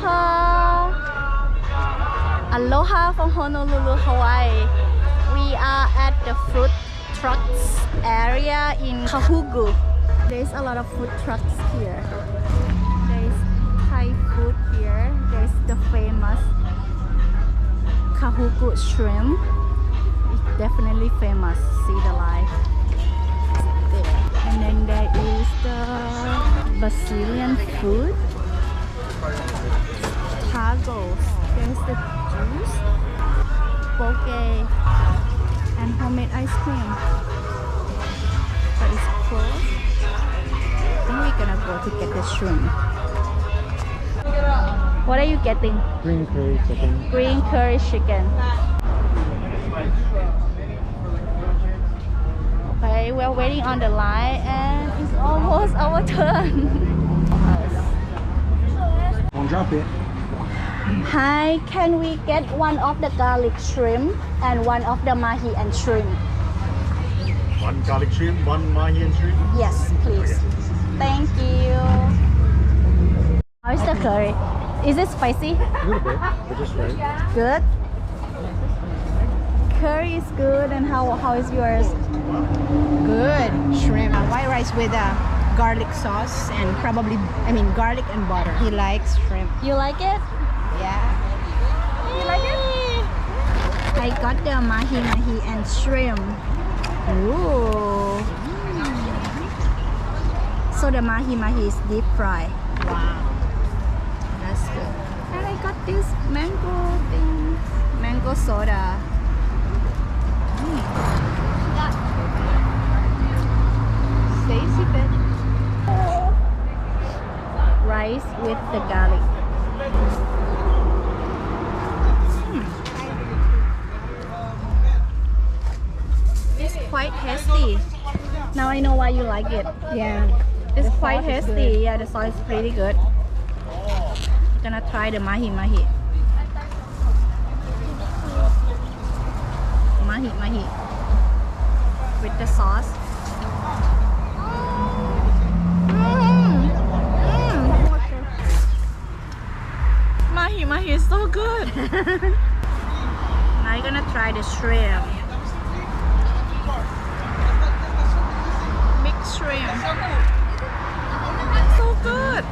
Aloha! Aloha from Honolulu, Hawaii. We are at the fruit trucks area in Kahuku. There's a lot of food trucks here. There's Thai food here. There's the famous Kahuku shrimp. It's definitely famous. See the light there. And then there is the Brazilian food. Tacos. There's the juice, poke, and homemade ice cream. But it's closed. I think we're gonna go to get the shrimp. What are you getting? Green curry chicken. Green curry chicken. Okay, we're waiting on the line and it's almost our turn. Don't drop it. Hi, can we get one of the garlic shrimp and one of the mahi and shrimp? One garlic shrimp, one mahi and shrimp. Yes, please. Thank you. How is the curry? Is it spicy? A little bit, but just right. Good. Curry is good, and how is yours? Good. Shrimp. White rice with garlic sauce and probably, garlic and butter. He likes shrimp. You like it? Yeah. You like it? I got the mahi-mahi and shrimp. Ooh. So the mahi-mahi is deep fried. Wow. That's good. And I got this mango thing. Mango soda. Stacy bit. Rice with the garlic. It's quite tasty. Now I know why you like it. Yeah. It's The quite sauce is tasty. good. Yeah, the sauce is pretty good. I'm gonna try the mahi-mahi. Mahi-mahi with the sauce. Mahi-mahi is so good. Now I'm gonna try the shrimp. Mixed shrimp. So good.